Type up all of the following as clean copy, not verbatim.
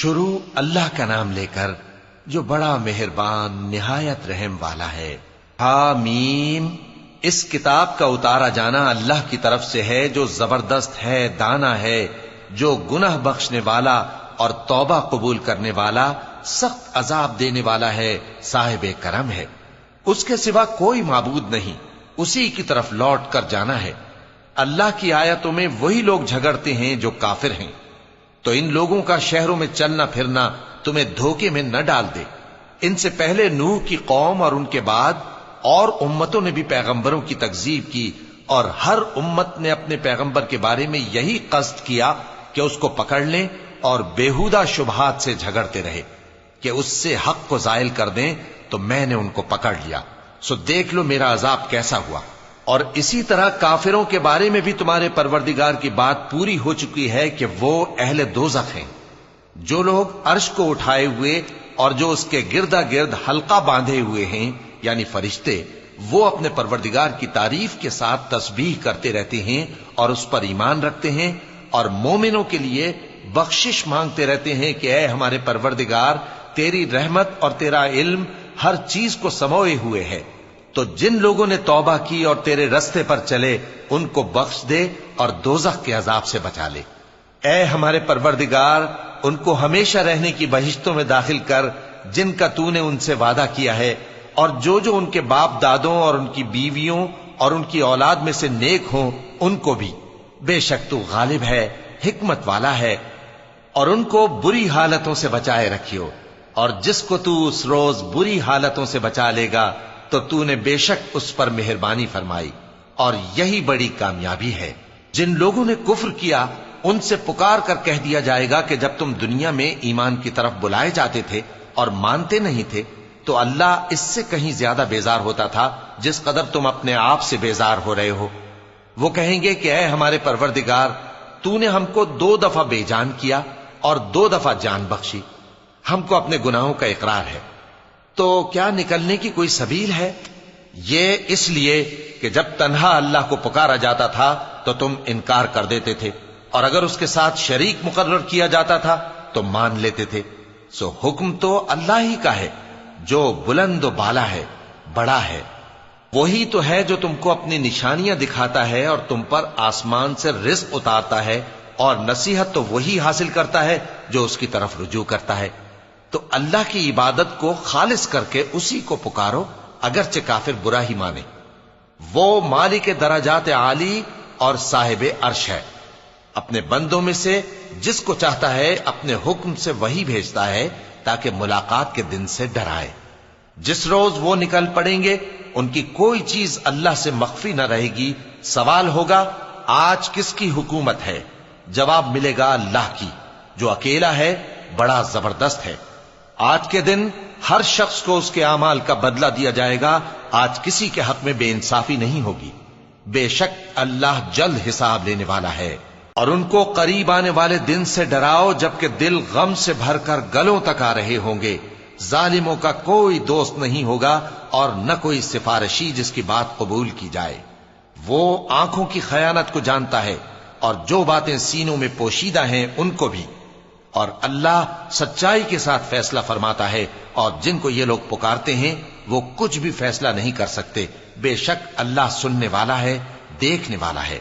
شروع اللہ کا نام لے کر جو بڑا مہربان نہایت رحم والا ہے۔ حامیم، اس کتاب کا اتارا جانا اللہ کی طرف سے ہے جو زبردست ہے، دانا ہے، جو گناہ بخشنے والا اور توبہ قبول کرنے والا، سخت عذاب دینے والا ہے، صاحب کرم ہے۔ اس کے سوا کوئی معبود نہیں، اسی کی طرف لوٹ کر جانا ہے۔ اللہ کی آیتوں میں وہی لوگ جھگڑتے ہیں جو کافر ہیں، تو ان لوگوں کا شہروں میں چلنا پھرنا تمہیں دھوکے میں نہ ڈال دے۔ ان سے پہلے نوح کی قوم اور ان کے بعد اور امتوں نے بھی پیغمبروں کی تکذیب کی، اور ہر امت نے اپنے پیغمبر کے بارے میں یہی قصد کیا کہ اس کو پکڑ لیں اور بیہودہ شبہات سے جھگڑتے رہے کہ اس سے حق کو زائل کر دیں، تو میں نے ان کو پکڑ لیا، سو دیکھ لو میرا عذاب کیسا ہوا۔ اور اسی طرح کافروں کے بارے میں بھی تمہارے پروردگار کی بات پوری ہو چکی ہے کہ وہ اہل دوزخ ہیں۔ جو لوگ عرش کو اٹھائے ہوئے اور جو اس کے گردا گرد حلقہ باندھے ہوئے ہیں یعنی فرشتے، وہ اپنے پروردگار کی تعریف کے ساتھ تسبیح کرتے رہتے ہیں اور اس پر ایمان رکھتے ہیں، اور مومنوں کے لیے بخشش مانگتے رہتے ہیں کہ اے ہمارے پروردگار، تیری رحمت اور تیرا علم ہر چیز کو سموئے ہوئے ہے، تو جن لوگوں نے توبہ کی اور تیرے رستے پر چلے ان کو بخش دے اور دوزخ کے عذاب سے بچا لے۔ اے ہمارے پروردگار، ان کو ہمیشہ رہنے کی بہشتوں میں داخل کر جن کا تو نے ان سے وعدہ کیا ہے، اور جو جو ان کے باپ دادوں اور ان کی بیویوں اور ان کی اولاد میں سے نیک ہوں ان کو بھی، بے شک تو غالب ہے، حکمت والا ہے۔ اور ان کو بری حالتوں سے بچائے رکھیو، اور جس کو تو اس روز بری حالتوں سے بچا لے گا تو تو نے بے شک اس پر مہربانی فرمائی، اور یہی بڑی کامیابی ہے۔ جن لوگوں نے کفر کیا ان سے پکار کر کہہ دیا جائے گا کہ جب تم دنیا میں ایمان کی طرف بلائے جاتے تھے اور مانتے نہیں تھے تو اللہ اس سے کہیں زیادہ بیزار ہوتا تھا جس قدر تم اپنے آپ سے بیزار ہو رہے ہو۔ وہ کہیں گے کہ اے ہمارے پروردگار، تو نے ہم کو 2 دفعہ بے جان کیا اور 2 دفعہ جان بخشی، ہم کو اپنے گناہوں کا اقرار ہے، تو کیا نکلنے کی کوئی سبیل ہے؟ یہ اس لیے کہ جب تنہا اللہ کو پکارا جاتا تھا تو تم انکار کر دیتے تھے، اور اگر اس کے ساتھ شریک مقرر کیا جاتا تھا تو مان لیتے تھے۔ سو حکم تو اللہ ہی کا ہے جو بلند و بالا ہے، بڑا ہے۔ وہی تو ہے جو تم کو اپنی نشانیاں دکھاتا ہے اور تم پر آسمان سے رزق اتارتا ہے، اور نصیحت تو وہی حاصل کرتا ہے جو اس کی طرف رجوع کرتا ہے۔ تو اللہ کی عبادت کو خالص کر کے اسی کو پکارو، اگرچہ کافر برا ہی مانے۔ وہ مالک درجات عالی اور صاحب عرش ہے، اپنے بندوں میں سے جس کو چاہتا ہے اپنے حکم سے وہی بھیجتا ہے تاکہ ملاقات کے دن سے ڈرائے۔ جس روز وہ نکل پڑیں گے ان کی کوئی چیز اللہ سے مخفی نہ رہے گی۔ سوال ہوگا آج کس کی حکومت ہے؟ جواب ملے گا اللہ کی، جو اکیلا ہے، بڑا زبردست ہے۔ آج کے دن ہر شخص کو اس کے اعمال کا بدلہ دیا جائے گا، آج کسی کے حق میں بے انصافی نہیں ہوگی۔ بے شک اللہ جلد حساب لینے والا ہے۔ اور ان کو قریب آنے والے دن سے ڈراؤ جبکہ دل غم سے بھر کر گلوں تک آ رہے ہوں گے۔ ظالموں کا کوئی دوست نہیں ہوگا اور نہ کوئی سفارشی جس کی بات قبول کی جائے۔ وہ آنکھوں کی خیانت کو جانتا ہے اور جو باتیں سینوں میں پوشیدہ ہیں ان کو بھی، اور اللہ سچائی کے ساتھ فیصلہ فرماتا ہے، اور جن کو یہ لوگ پکارتے ہیں وہ کچھ بھی فیصلہ نہیں کر سکتے۔ بے شک اللہ سننے والا ہے، دیکھنے والا ہے۔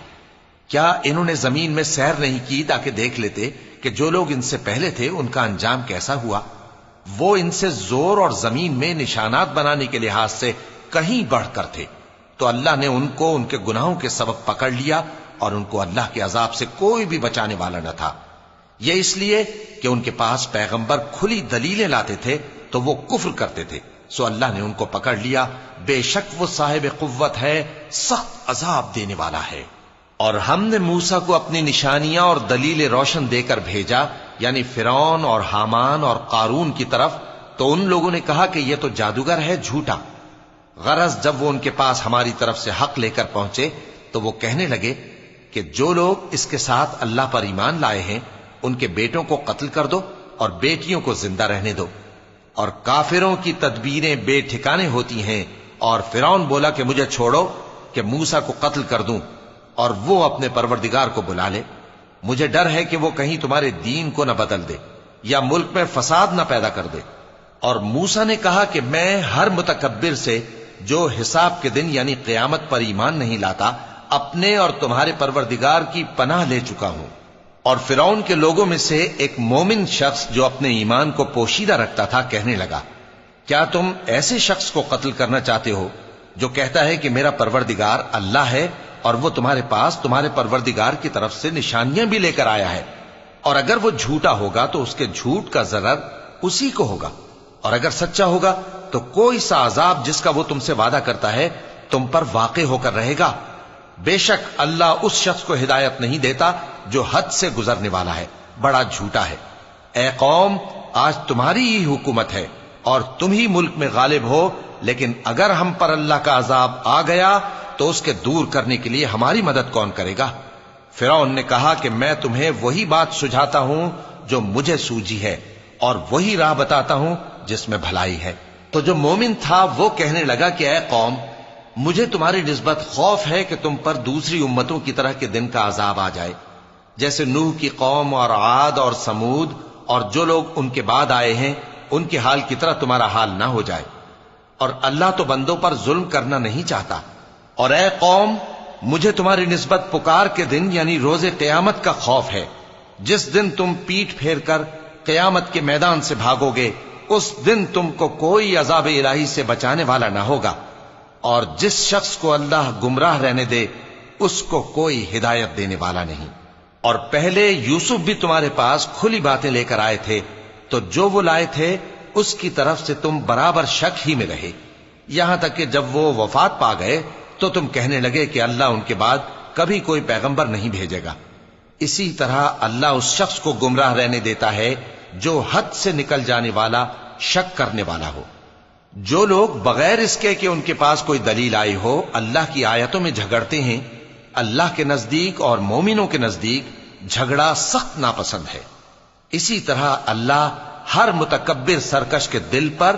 کیا انہوں نے زمین میں سیر نہیں کی تاکہ دیکھ لیتے کہ جو لوگ ان سے پہلے تھے ان کا انجام کیسا ہوا؟ وہ ان سے زور اور زمین میں نشانات بنانے کے لحاظ سے کہیں بڑھ کر تھے، تو اللہ نے ان کو ان کے گناہوں کے سبب پکڑ لیا، اور ان کو اللہ کے عذاب سے کوئی بھی بچانے والا نہ تھا۔ یہ اس لیے کہ ان کے پاس پیغمبر کھلی دلیلیں لاتے تھے تو وہ کفر کرتے تھے، سو اللہ نے ان کو پکڑ لیا۔ بے شک وہ صاحب قوت ہے، سخت عذاب دینے والا ہے۔ اور ہم نے موسیٰ کو اپنی نشانیاں اور دلیل روشن دے کر بھیجا، یعنی فرعون اور حامان اور قارون کی طرف، تو ان لوگوں نے کہا کہ یہ تو جادوگر ہے، جھوٹا۔ غرض جب وہ ان کے پاس ہماری طرف سے حق لے کر پہنچے تو وہ کہنے لگے کہ جو لوگ اس کے ساتھ اللہ پر ایمان لائے ہیں ان کے بیٹوں کو قتل کر دو اور بیٹیوں کو زندہ رہنے دو۔ اور کافروں کی تدبیریں بے ٹھکانے ہوتی ہیں، اور فرعون بولا کہ مجھے چھوڑو کہ موسیٰ کو قتل کر دوں اور وہ اپنے پروردگار کو بلا لے، مجھے ڈر ہے کہ وہ کہیں تمہارے دین کو نہ بدل دے۔ یا ملک میں فساد نہ پیدا کر دے۔ اور موسیٰ نے کہا کہ میں ہر متکبر سے جو حساب کے دن یعنی قیامت پر ایمان نہیں لاتا اپنے اور تمہارے پروردگار کی پناہ لے چکا ہوں۔ اور فرعون کے لوگوں میں سے ایک مومن شخص جو اپنے ایمان کو پوشیدہ رکھتا تھا کہنے لگا، کیا تم ایسے شخص کو قتل کرنا چاہتے ہو جو کہتا ہے کہ میرا پروردگار اللہ ہے اور وہ تمہارے پاس تمہارے پروردگار کی طرف سے نشانیاں بھی لے کر آیا ہے؟ اور اگر وہ جھوٹا ہوگا تو اس کے جھوٹ کا ضرر اسی کو ہوگا، اور اگر سچا ہوگا تو کوئی سا عذاب جس کا وہ تم سے وعدہ کرتا ہے تم پر واقع ہو کر رہے گا۔ بے شک اللہ اس شخص کو ہدایت نہیں دیتا جو حد سے گزرنے والا ہے، بڑا جھوٹا ہے۔ اے قوم، آج تمہاری ہی حکومت ہے اور تم ہی ملک میں غالب ہو، لیکن اگر ہم پر اللہ کا عذاب آ گیا تو اس کے دور کرنے کے لیے ہماری مدد کون کرے گا؟ فرعون نے کہا کہ میں تمہیں وہی بات سجھاتا ہوں جو مجھے سوجی ہے اور وہی راہ بتاتا ہوں جس میں بھلائی ہے۔ تو جو مومن تھا وہ کہنے لگا کہ اے قوم، مجھے تمہاری نسبت خوف ہے کہ تم پر دوسری امتوں کی طرح کے دن کا عذاب آ جائے، جیسے نوح کی قوم اور عاد اور سمود اور جو لوگ ان کے بعد آئے ہیں ان کے حال کی طرح تمہارا حال نہ ہو جائے۔ اور اللہ تو بندوں پر ظلم کرنا نہیں چاہتا۔ اور اے قوم، مجھے تمہاری نسبت پکار کے دن یعنی روز قیامت کا خوف ہے، جس دن تم پیٹ پھیر کر قیامت کے میدان سے بھاگو گے، اس دن تم کو کوئی عذاب الہی سے بچانے والا نہ ہوگا، اور جس شخص کو اللہ گمراہ رہنے دے اس کو کوئی ہدایت دینے والا نہیں۔ اور پہلے یوسف بھی تمہارے پاس کھلی باتیں لے کر آئے تھے، تو جو وہ لائے تھے اس کی طرف سے تم برابر شک ہی میں رہے، یہاں تک کہ جب وہ وفات پا گئے تو تم کہنے لگے کہ اللہ ان کے بعد کبھی کوئی پیغمبر نہیں بھیجے گا۔ اسی طرح اللہ اس شخص کو گمراہ رہنے دیتا ہے جو حد سے نکل جانے والا، شک کرنے والا ہو۔ جو لوگ بغیر اس کے کہ ان کے پاس کوئی دلیل آئی ہو اللہ کی آیتوں میں جھگڑتے ہیں، اللہ کے نزدیک اور مومنوں کے نزدیک جھگڑا سخت ناپسند ہے۔ اسی طرح اللہ ہر متکبر سرکش کے دل پر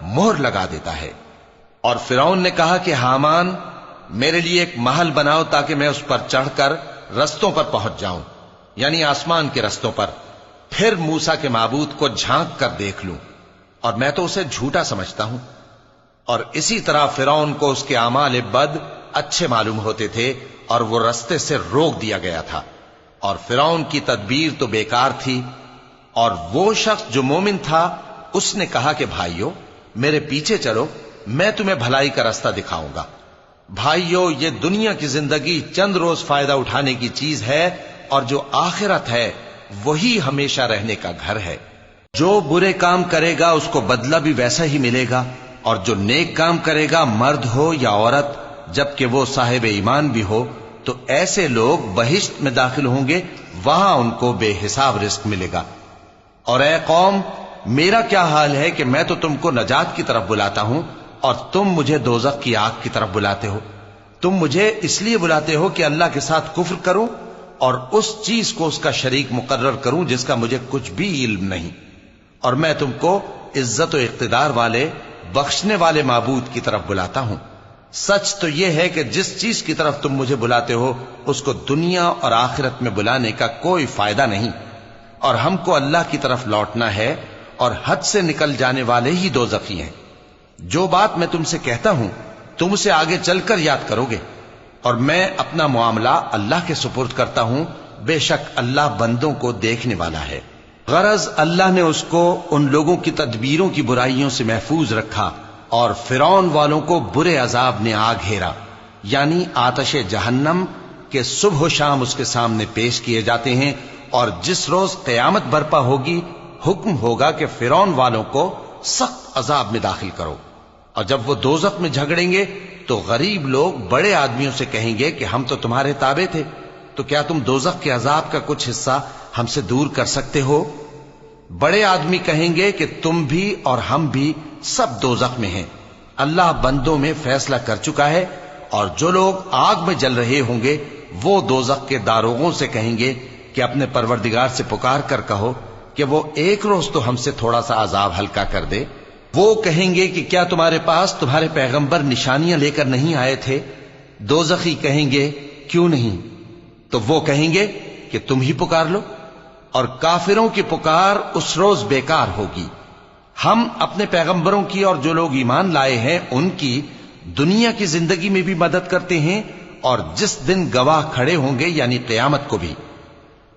مہر لگا دیتا ہے۔ اور فرعون نے کہا کہ حامان، میرے لیے ایک محل بناؤ تاکہ میں اس پر چڑھ کر رستوں پر پہنچ جاؤں، یعنی آسمان کے رستوں پر، پھر موسیٰ کے معبود کو جھانک کر دیکھ لوں، اور میں تو اسے جھوٹا سمجھتا ہوں۔ اور اسی طرح فرعون کو اس کے اعمال بد اچھے معلوم ہوتے تھے اور وہ رستے سے روک دیا گیا تھا، اور فرعون کی تدبیر تو بیکار تھی۔ اور وہ شخص جو مومن تھا اس نے کہا کہ بھائیو، میرے پیچھے چلو، میں تمہیں بھلائی کا راستہ دکھاؤں گا۔ بھائیو، یہ دنیا کی زندگی چند روز فائدہ اٹھانے کی چیز ہے، اور جو آخرت ہے وہی ہمیشہ رہنے کا گھر ہے۔ جو برے کام کرے گا اس کو بدلہ بھی ویسا ہی ملے گا، اور جو نیک کام کرے گا مرد ہو یا عورت جبکہ وہ صاحب ایمان بھی ہو تو ایسے لوگ بہشت میں داخل ہوں گے، وہاں ان کو بے حساب رزق ملے گا۔ اور اے قوم، میرا کیا حال ہے کہ میں تو تم کو نجات کی طرف بلاتا ہوں اور تم مجھے دوزخ کی آگ کی طرف بلاتے ہو۔ تم مجھے اس لیے بلاتے ہو کہ اللہ کے ساتھ کفر کروں اور اس چیز کو اس کا شریک مقرر کروں جس کا مجھے کچھ بھی علم نہیں، اور میں تم کو عزت و اقتدار والے، بخشنے والے معبود کی طرف بلاتا ہوں۔ سچ تو یہ ہے کہ جس چیز کی طرف تم مجھے بلاتے ہو اس کو دنیا اور آخرت میں بلانے کا کوئی فائدہ نہیں، اور ہم کو اللہ کی طرف لوٹنا ہے، اور حد سے نکل جانے والے ہی دوزخی ہیں۔ جو بات میں تم سے کہتا ہوں تم اسے آگے چل کر یاد کرو گے، اور میں اپنا معاملہ اللہ کے سپرد کرتا ہوں، بے شک اللہ بندوں کو دیکھنے والا ہے۔ غرض اللہ نے اس کو ان لوگوں کی تدبیروں کی برائیوں سے محفوظ رکھا، اور فرعون والوں کو برے عذاب نے آ گھیرا، یعنی آتش جہنم کے صبح و شام اس کے سامنے پیش کیے جاتے ہیں، اور جس روز قیامت برپا ہوگی حکم ہوگا کہ فرعون والوں کو سخت عذاب میں داخل کرو۔ اور جب وہ دوزخ میں جھگڑیں گے تو غریب لوگ بڑے آدمیوں سے کہیں گے کہ ہم تو تمہارے تابع تھے، تو کیا تم دوزخ کے عذاب کا کچھ حصہ ہم سے دور کر سکتے ہو؟ بڑے آدمی کہیں گے کہ تم بھی اور ہم بھی سب دوزخ میں ہیں، اللہ بندوں میں فیصلہ کر چکا ہے۔ اور جو لوگ آگ میں جل رہے ہوں گے وہ دوزخ کے داروغوں سے کہیں گے کہ اپنے پروردگار سے پکار کر کہو کہ وہ ایک روز تو ہم سے تھوڑا سا عذاب ہلکا کر دے۔ وہ کہیں گے کہ کیا تمہارے پاس تمہارے پیغمبر نشانیاں لے کر نہیں آئے تھے؟ دوزخی کہیں گے کیوں نہیں؟ تو وہ کہیں گے کہ تم ہی پکار لو۔ اور کافروں کی پکار اس روز بیکار ہوگی۔ ہم اپنے پیغمبروں کی اور جو لوگ ایمان لائے ہیں ان کی دنیا کی زندگی میں بھی مدد کرتے ہیں، اور جس دن گواہ کھڑے ہوں گے یعنی قیامت کو بھی،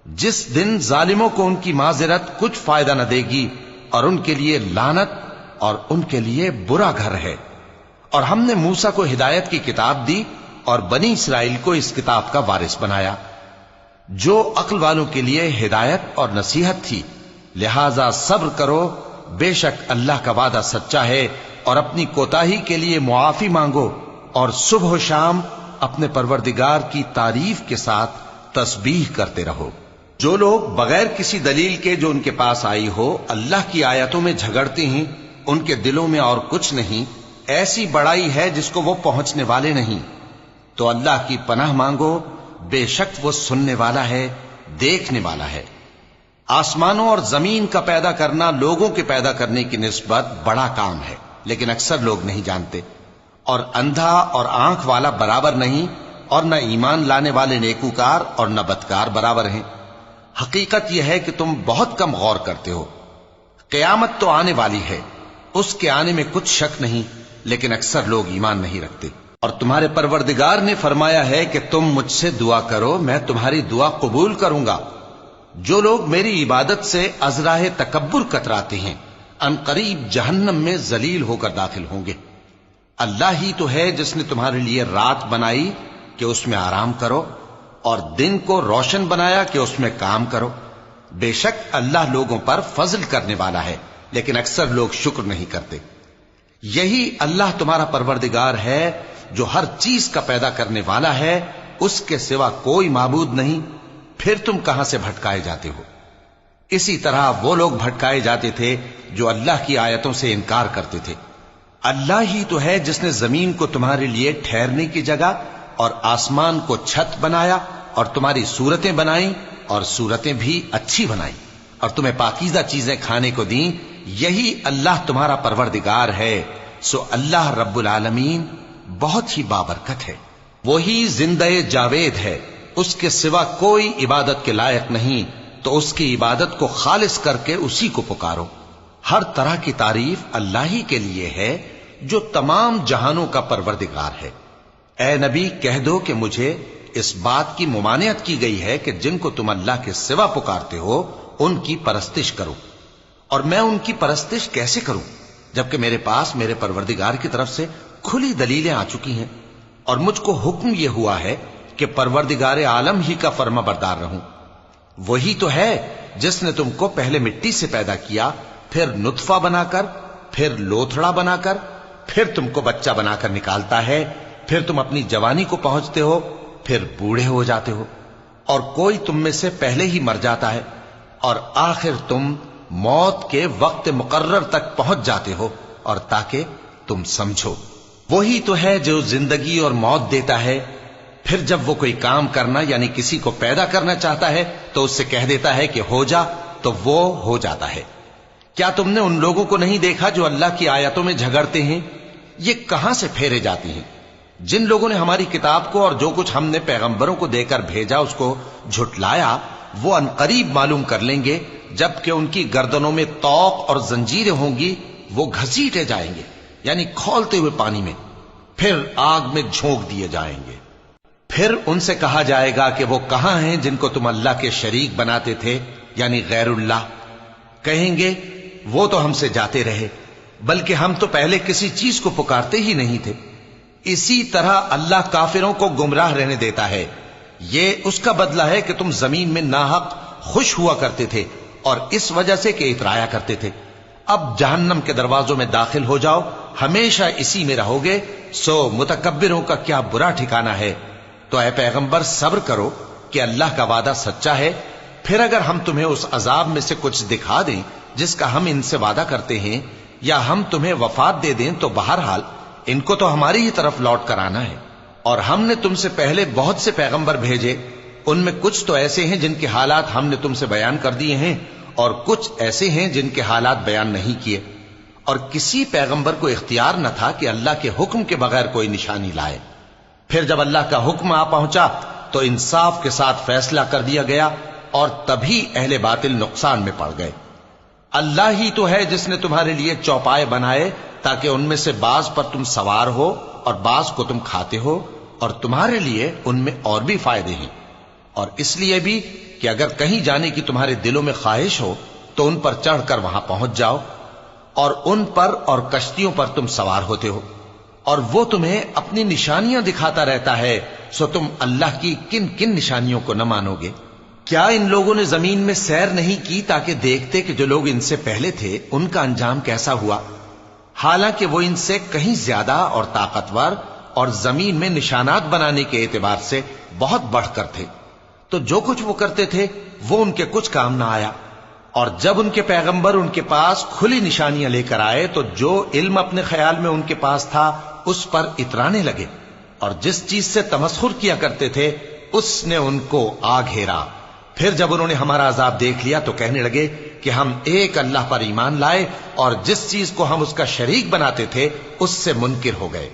جس دن ظالموں کو ان کی معذرت کچھ فائدہ نہ دے گی، اور ان کے لیے لعنت اور ان کے لیے برا گھر ہے۔ اور ہم نے موسیٰ کو ہدایت کی کتاب دی اور بنی اسرائیل کو اس کتاب کا وارث بنایا، جو عقل والوں کے لیے ہدایت اور نصیحت تھی۔ لہذا صبر کرو، بے شک اللہ کا وعدہ سچا ہے، اور اپنی کوتاہی کے لیے معافی مانگو، اور صبح و شام اپنے پروردگار کی تعریف کے ساتھ تسبیح کرتے رہو۔ جو لوگ بغیر کسی دلیل کے جو ان کے پاس آئی ہو اللہ کی آیتوں میں جھگڑتے ہیں، ان کے دلوں میں اور کچھ نہیں، ایسی بڑائی ہے جس کو وہ پہنچنے والے نہیں۔ تو اللہ کی پناہ مانگو، بے شک وہ سننے والا ہے، دیکھنے والا ہے۔ آسمانوں اور زمین کا پیدا کرنا لوگوں کے پیدا کرنے کی نسبت بڑا کام ہے، لیکن اکثر لوگ نہیں جانتے۔ اور اندھا اور آنکھ والا برابر نہیں، اور نہ ایمان لانے والے نیکوکار اور نہ بدکار برابر ہیں۔ حقیقت یہ ہے کہ تم بہت کم غور کرتے ہو۔ قیامت تو آنے والی ہے، اس کے آنے میں کچھ شک نہیں، لیکن اکثر لوگ ایمان نہیں رکھتے۔ اور تمہارے پروردگار نے فرمایا ہے کہ تم مجھ سے دعا کرو، میں تمہاری دعا قبول کروں گا۔ جو لوگ میری عبادت سے ازراہ تکبر کتراتے ہیں، ان قریب جہنم میں ذلیل ہو کر داخل ہوں گے۔ اللہ ہی تو ہے جس نے تمہارے لیے رات بنائی کہ اس میں آرام کرو، اور دن کو روشن بنایا کہ اس میں کام کرو۔ بے شک اللہ لوگوں پر فضل کرنے والا ہے، لیکن اکثر لوگ شکر نہیں کرتے۔ یہی اللہ تمہارا پروردگار ہے جو ہر چیز کا پیدا کرنے والا ہے، اس کے سوا کوئی معبود نہیں، پھر تم کہاں سے بھٹکائے جاتے ہو؟ اسی طرح وہ لوگ بھٹکائے جاتے تھے جو اللہ کی آیتوں سے انکار کرتے تھے۔ اللہ ہی تو ہے جس نے زمین کو تمہارے لیے ٹھہرنے کی جگہ اور آسمان کو چھت بنایا، اور تمہاری صورتیں بنائیں اور صورتیں بھی اچھی بنائیں، اور تمہیں پاکیزہ چیزیں کھانے کو دیں۔ یہی اللہ تمہارا پروردگار ہے، سو اللہ رب العالمین بہت ہی بابرکت ہے۔ وہی زندہ جاوید ہے، اس کے سوا کوئی عبادت کے لائق نہیں، تو اس کی عبادت کو خالص کر کے اسی کو پکارو۔ ہر طرح کی تعریف اللہ ہی کے لیے ہے جو تمام جہانوں کا پروردگار ہے۔ اے نبی کہہ دو کہ مجھے اس بات کی ممانعت کی گئی ہے کہ جن کو تم اللہ کے سوا پکارتے ہو ان کی پرستش کرو، اور میں ان کی پرستش کیسے کروں جبکہ میرے پاس میرے پروردگار کی طرف سے کھلی دلیلیں آ چکی ہیں، اور مجھ کو حکم یہ ہوا ہے کہ پروردگار عالم ہی کا فرما بردار رہوں۔ وہی تو ہے جس نے تم کو پہلے مٹی سے پیدا کیا، پھر نطفہ بنا کر، پھر لوتھڑا بنا کر، پھر تم کو بچہ بنا کر نکالتا ہے، پھر تم اپنی جوانی کو پہنچتے ہو، پھر بوڑھے ہو جاتے ہو، اور کوئی تم میں سے پہلے ہی مر جاتا ہے، اور آخر تم موت کے وقت مقرر تک پہنچ جاتے ہو، اور تاکہ تم سمجھو۔ وہی تو ہے جو زندگی اور موت دیتا ہے، پھر جب وہ کوئی کام کرنا یعنی کسی کو پیدا کرنا چاہتا ہے تو اس سے کہہ دیتا ہے کہ ہو جا، تو وہ ہو جاتا ہے۔ کیا تم نے ان لوگوں کو نہیں دیکھا جو اللہ کی آیتوں میں جھگڑتے ہیں؟ یہ کہاں سے پھیرے جاتی ہیں؟ جن لوگوں نے ہماری کتاب کو اور جو کچھ ہم نے پیغمبروں کو دے کر بھیجا اس کو جھٹلایا، وہ انقریب معلوم کر لیں گے جبکہ ان کی گردنوں میں طوق اور زنجیریں ہوں گی، وہ گھسیٹے جائیں گے یعنی کھولتے ہوئے پانی میں، پھر آگ میں جھونک دیے جائیں گے۔ پھر ان سے کہا جائے گا کہ وہ کہاں ہیں جن کو تم اللہ کے شریک بناتے تھے یعنی غیر اللہ؟ کہیں گے وہ تو ہم سے جاتے رہے، بلکہ ہم تو پہلے کسی چیز کو پکارتے ہی نہیں تھے۔ اسی طرح اللہ کافروں کو گمراہ رہنے دیتا ہے، یہ اس کا بدلہ ہے کہ تم زمین میں ناحق خوش ہوا کرتے تھے اور اس وجہ سے کہ اترایا کرتے تھے۔ اب جہنم کے دروازوں میں داخل ہو جاؤ، ہمیشہ اسی میں رہو گے، سو متکبروں کا کیا برا ٹھکانہ ہے۔ تو اے پیغمبر صبر کرو کہ اللہ کا وعدہ سچا ہے، پھر اگر ہم تمہیں اس عذاب میں سے کچھ دکھا دیں جس کا ہم ان سے وعدہ کرتے ہیں، یا ہم تمہیں وفات دے دیں، تو بہرحال ان کو تو ہماری ہی طرف لوٹ کر آنا ہے۔ اور ہم نے تم سے پہلے بہت سے پیغمبر بھیجے، ان میں کچھ تو ایسے ہیں جن کے حالات ہم نے تم سے بیان کر دیے ہیں، اور کچھ ایسے ہیں جن کے حالات بیان نہیں کیے۔ اور کسی پیغمبر کو اختیار نہ تھا کہ اللہ کے حکم کے بغیر کوئی نشانی لائے۔ پھر جب اللہ کا حکم آ پہنچا تو انصاف کے ساتھ فیصلہ کر دیا گیا، اور تبھی اہل باطل نقصان میں پڑ گئے۔ اللہ ہی تو ہے جس نے تمہارے لیے چوپائے بنائے تاکہ ان میں سے بعض پر تم سوار ہو اور بعض کو تم کھاتے ہو، اور تمہارے لیے ان میں اور بھی فائدے ہیں، اور اس لیے بھی کہ اگر کہیں جانے کی تمہارے دلوں میں خواہش ہو تو ان پر چڑھ کر وہاں پہنچ جاؤ، اور ان پر اور کشتیوں پر تم سوار ہوتے ہو، اور وہ تمہیں اپنی نشانیاں دکھاتا رہتا ہے، سو تم اللہ کی کن کن نشانیوں کو نہ مانو گے؟ کیا ان لوگوں نے زمین میں سیر نہیں کی تاکہ دیکھتے کہ جو لوگ ان سے پہلے تھے ان کا انجام کیسا ہوا، حالانکہ وہ ان سے کہیں زیادہ اور طاقتور اور زمین میں نشانات بنانے کے اعتبار سے بہت بڑھ کر تھے، تو جو کچھ وہ کرتے تھے وہ ان کے کچھ کام نہ آیا۔ اور جب ان کے پیغمبر ان کے پاس کھلی نشانیاں لے کر آئے تو جو علم اپنے خیال میں ان کے پاس تھا اس پر اترانے لگے، اور جس چیز سے تمسخر کیا کرتے تھے اس نے ان کو آ گھیرا۔ پھر جب انہوں نے ہمارا عذاب دیکھ لیا تو کہنے لگے کہ ہم ایک اللہ پر ایمان لائے، اور جس چیز کو ہم اس کا شریک بناتے تھے اس سے منکر ہو گئے۔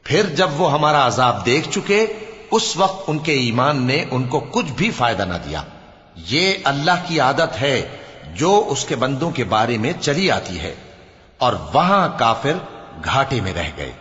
پھر جب وہ ہمارا عذاب دیکھ چکے اس وقت ان کے ایمان نے ان کو کچھ بھی فائدہ نہ دیا۔ یہ اللہ کی عادت ہے جو اس کے بندوں کے بارے میں چلی آتی ہے، اور وہاں کافر گھاٹے میں رہ گئے۔